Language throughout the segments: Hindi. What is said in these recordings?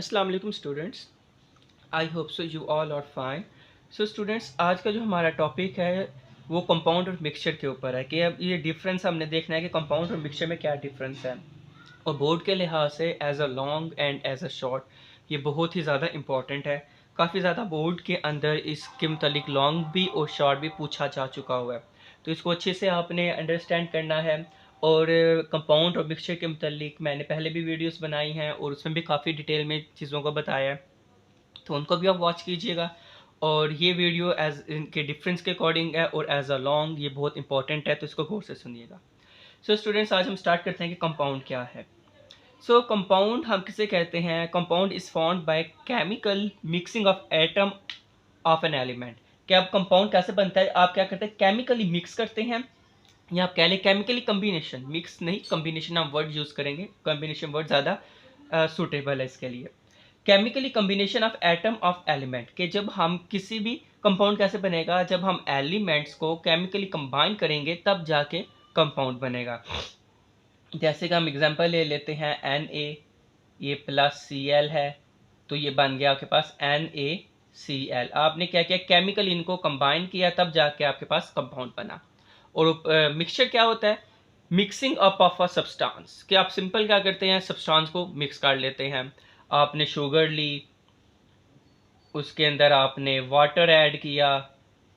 अस्सलाम वालेकुम students. I hope so you all are fine. So students, आज का जो हमारा टॉपिक है वो कंपाउंड और मिक्सचर के ऊपर है कि अब ये डिफरेंस हमने देखना है कि कंपाउंड और मिक्सचर में क्या डिफरेंस है। और बोर्ड के लिहाज से as a long and as a short ये बहुत ही ज़्यादा इंपॉर्टेंट है। काफ़ी ज़्यादा बोर्ड के अंदर इसके मुतालिक लॉन्ग भी और शॉर्ट भी पूछा जा चुका हुआ है, तो इसको अच्छे से आपने अंडरस्टैंड करना है। और कंपाउंड और मिक्सचर के मुतालिक मैंने पहले भी वीडियोस बनाई हैं और उसमें भी काफ़ी डिटेल में चीज़ों को बताया है, तो उनको भी आप वॉच कीजिएगा। और ये वीडियो एज इनके डिफरेंस के अकॉर्डिंग है और एज अ लॉन्ग ये बहुत इंपॉर्टेंट है, तो इसको गौर से सुनिएगा। सो स्टूडेंट्स, आज हम स्टार्ट करते हैं कि कंपाउंड क्या है। सो कंपाउंड हम किसे कहते हैं? Compound is formed by chemical mixing of atom of an element. कि अब कंपाउंड कैसे बनता है? आप क्या करते हैं? केमिकली मिक्स करते हैं, या आप कह लें केमिकली कम्बिनेशन, मिक्स नहीं कम्बिनेशन हम वर्ड यूज़ करेंगे, कम्बिनेशन वर्ड ज़्यादा सूटेबल है इसके लिए। Chemically combination of atom of element, कि जब हम किसी भी कंपाउंड कैसे बनेगा? जब हम एलिमेंट्स को केमिकली कंबाइन करेंगे तब जाके कंपाउंड बनेगा। जैसे कि हम एग्जांपल ले लेते हैं Na, ये प्लस Cl है, तो ये बन गया आपके पास NaCl। आपने क्या किया? केमिकल इनको कंबाइन किया तब जाके आपके पास कंपाउंड बना। और मिक्सचर क्या होता है? Mixing up of a substance, कि आप सिंपल क्या करते हैं? सब्सटेंस को मिक्स कर लेते हैं। आपने शुगर ली, उसके अंदर आपने वाटर ऐड किया,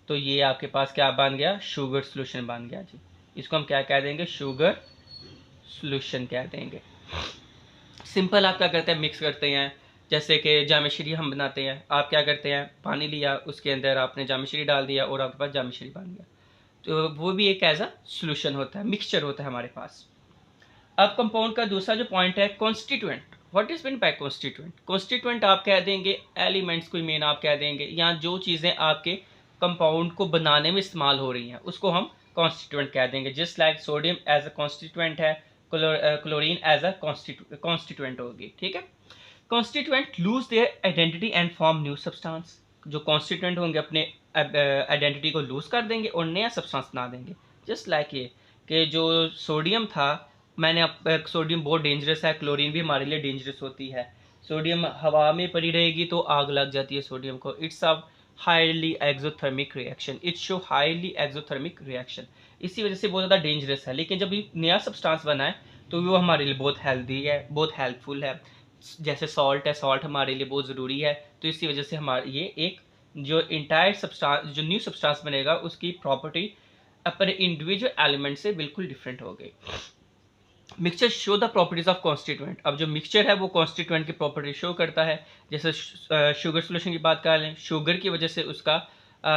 तो ये आपके पास क्या बन गया? शुगर सोल्यूशन बन गया जी। इसको हम क्या कह देंगे? शुगर सोल्यूशन कह देंगे। सिंपल आप क्या करते हैं? मिक्स करते हैं। जैसे कि जामिश्री हम बनाते हैं, आप क्या करते हैं? पानी लिया, उसके अंदर आपने जामिश्री डाल दिया और आपके पास जामिश्री बन गया, तो वो भी एक एज अ सोल्यूशन होता है, मिक्सचर होता है हमारे पास। अब कंपाउंड का दूसरा जो पॉइंट है, constituent. What is mean by constituent? Constituent आप कह देंगे एलिमेंट्स को मेन आप कह देंगे, या जो चीज़ें आपके कंपाउंड को बनाने में इस्तेमाल हो रही हैं उसको हम कॉन्स्टिट्यूएंट कह देंगे। Just like sodium as a constituent है, क्लोरीन एज अ कॉन्स्टिट्यूएंट होगी, ठीक है। Constituent lose their identity and form new substance. जो कॉन्स्टिट्यूएंट होंगे अपने आइडेंटिटी को लूज कर देंगे और नया सब्सटेंस बना देंगे। जस्ट लाइक ये कि जो सोडियम था, मैंने अब सोडियम बहुत डेंजरस है, क्लोरीन भी हमारे लिए डेंजरस होती है। सोडियम हवा में पड़ी रहेगी तो आग लग जाती है सोडियम को। It's a highly exothermic reaction, it's show highly exothermic reaction, इसी वजह से बहुत ज़्यादा डेंजरस है। लेकिन जब ये नया सब्सटेंस बना है तो वो हमारे लिए बहुत हेल्दी है, बहुत हेल्पफुल है। जैसे सॉल्ट है, सॉल्ट हमारे लिए बहुत ज़रूरी है, तो इसी वजह से हमारे ये एक जो इंटायर सब्सटेंस, जो न्यू सब्सटेंस बनेगा उसकी प्रॉपर्टी अपने इंडिविजुअल एलिमेंट से बिल्कुल डिफरेंट होगी। Mixture show the properties of constituent. अब जो मिक्सचर है वो कॉन्स्टिट्यूएंट की प्रॉपर्टी शो करता है। जैसे शुगर सोल्यूशन की बात कर लें, शुगर की वजह से उसका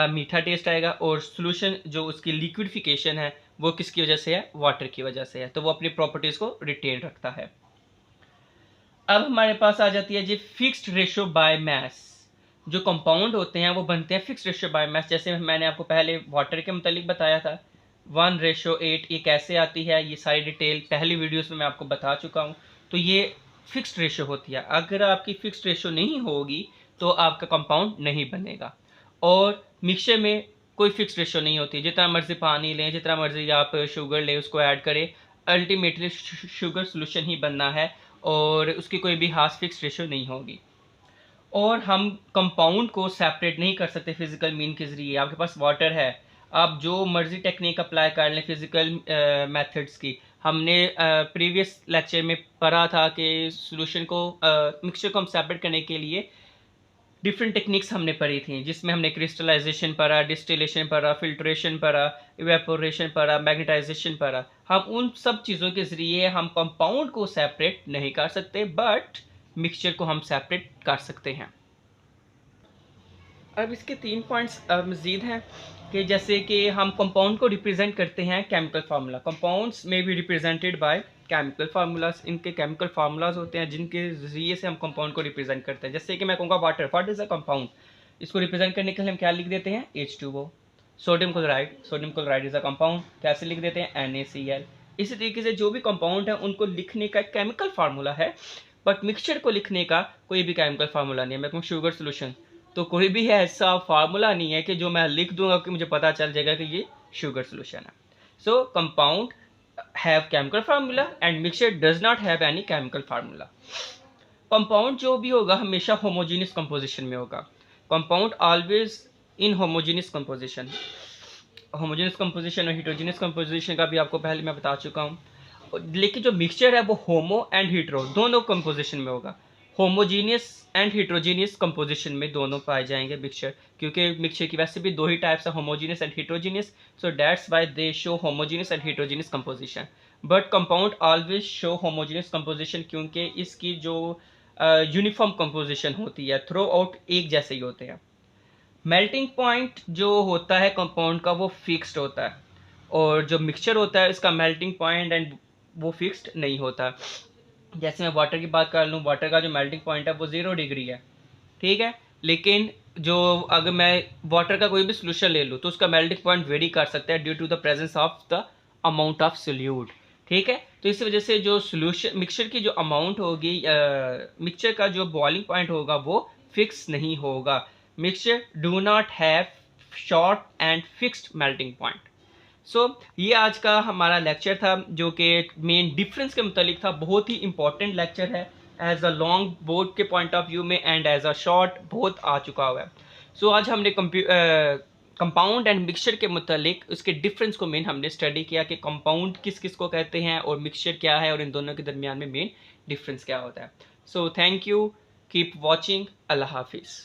मीठा टेस्ट आएगा, और सोल्यूशन जो उसकी लिक्विडिफिकेशन है वो किसकी वजह से है? वाटर की वजह से है, तो वो अपनी प्रॉपर्टीज को रिटेन रखता है। अब हमारे पास आ जाती है जी फिक्स्ड रेशियो बाय मैस। जो कंपाउंड होते हैं वो बनते हैं फिक्स्ड रेशियो बाय मैस। जैसे मैंने आपको पहले वाटर के मुतालिक बताया था 1:8, ये कैसे आती है, ये सारी डिटेल पहली वीडियोस में मैं आपको बता चुका हूँ। तो ये फिक्स्ड रेशियो होती है। अगर आपकी फिक्स्ड रेशियो नहीं होगी तो आपका कंपाउंड नहीं बनेगा। और मिक्सचर में कोई फिक्स रेशियो नहीं होती, जितना मर्जी पानी लें, जितना मर्जी आप शुगर लें, उसको ऐड करें, अल्टीमेटली शुगर सोल्यूशन ही बनना है, और उसकी कोई भी खास फिक्स रेशियो नहीं होगी। और हम कंपाउंड को सेपरेट नहीं कर सकते फिजिकल मीन के ज़रिए। आपके पास वाटर है, आप जो मर्जी टेक्निक अप्लाई कर लें फिजिकल मेथड्स की। हमने प्रीवियस लेक्चर में पढ़ा था कि सोल्यूशन को, मिक्सचर को हम सेपरेट करने के लिए डिफरेंट टेक्निक्स हमने पढ़ी थी, जिसमें हमने क्रिस्टलाइजेशन पढ़ा, डिस्टिलेशन पढ़ा, फिल्ट्रेशन पढ़ा, इवेपोरेशन पढ़ा, मैग्नेटाइजेशन पढ़ा। हम उन सब चीज़ों के ज़रिए हम कंपाउंड को सेपरेट नहीं कर सकते, बट मिक्सचर को हम सेपरेट कर सकते हैं। अब इसके 3 पॉइंट्स मज़ीद हैं कि जैसे कि हम कंपाउंड को रिप्रेजेंट करते हैं केमिकल फार्मूला। कंपाउंड्स में be represented by chemical formulas. इनके केमिकल फार्मूलाज होते हैं जिनके ज़रिए से हम कंपाउंड को रिप्रेजेंट करते हैं। जैसे कि मैं कहूँगा water, what is a compound, इसको रिप्रेजेंट करने के लिए हम क्या लिख देते हैं? H2O। Sodium chloride is a compound, कैसे लिख देते हैं? NaCl। इसी तरीके से जो भी कंपाउंड है उनको लिखने का केमिकल फार्मूला है, बट मिक्सचर को लिखने का कोई भी केमिकल फार्मूला नहीं है। मैं कहूँ शुगर सोल्यूशन, तो कोई भी ऐसा फार्मूला नहीं है कि जो मैं लिख दूंगा कि मुझे पता चल जाएगा कि ये शुगर सोल्यूशन है। सो compound have chemical formula and mixture does not have any chemical formula. Compound जो भी होगा हमेशा होमोजेनियस कंपोजिशन में होगा। Compound always in homogeneous composition. Homogeneous composition और हेटेरोजेनियस कंपोजिशन का भी आपको पहले मैं बता चुका हूँ। लेकिन जो मिक्सचर है वो होमो एंड हीट्रो दोनों कंपोजिशन में होगा। होमोजीनियस एंड हेटेरोजेनियस कंपोजिशन में दोनों पाए जाएंगे मिक्सचर, क्योंकि मिक्सचर की वैसे भी दो ही टाइप्स है, homogeneous and heterogeneous. So that's why they show homogeneous and heterogeneous composition. But compound always show homogeneous composition, क्योंकि इसकी जो यूनिफॉर्म कंपोजिशन होती है, थ्रू आउट एक जैसे ही होते हैं। मेल्टिंग पॉइंट जो होता है कंपाउंड का वो फिक्स्ड होता है, और जो मिक्सचर होता है इसका मेल्टिंग पॉइंट एंड वो फिक्स्ड नहीं होता। जैसे मैं वाटर की बात कर लूँ, वाटर का जो मेल्टिंग पॉइंट है वो 0 डिग्री है, ठीक है। लेकिन जो अगर मैं वाटर का कोई भी सोल्यूशन ले लूँ तो उसका मेल्टिंग पॉइंट वेरी कर सकता है due to the presence of the amount of solute, ठीक है। तो इस वजह से जो सोल्यूशन मिक्सचर की जो अमाउंट होगी, मिक्सचर का जो बॉइलिंग पॉइंट होगा वो फिक्स नहीं होगा। Mixture do not have short and fixed melting point. So ये आज का हमारा लेक्चर था, जो कि मेन डिफरेंस के मुतालिक था। बहुत ही इंपॉर्टेंट लेक्चर है एज अ लॉन्ग बोर्ड के पॉइंट ऑफ व्यू में एंड एज अ शॉर्ट बहुत आ चुका हुआ है। सो आज हमने कंपाउंड एंड मिक्सचर के मुतालिक उसके डिफरेंस को मेन हमने स्टडी किया कि कंपाउंड किस किस को कहते हैं और मिक्सचर क्या है, और इन दोनों के दरमियान में मेन डिफरेंस क्या होता है। So thank you, keep watching, अल्लाह हाफिज़।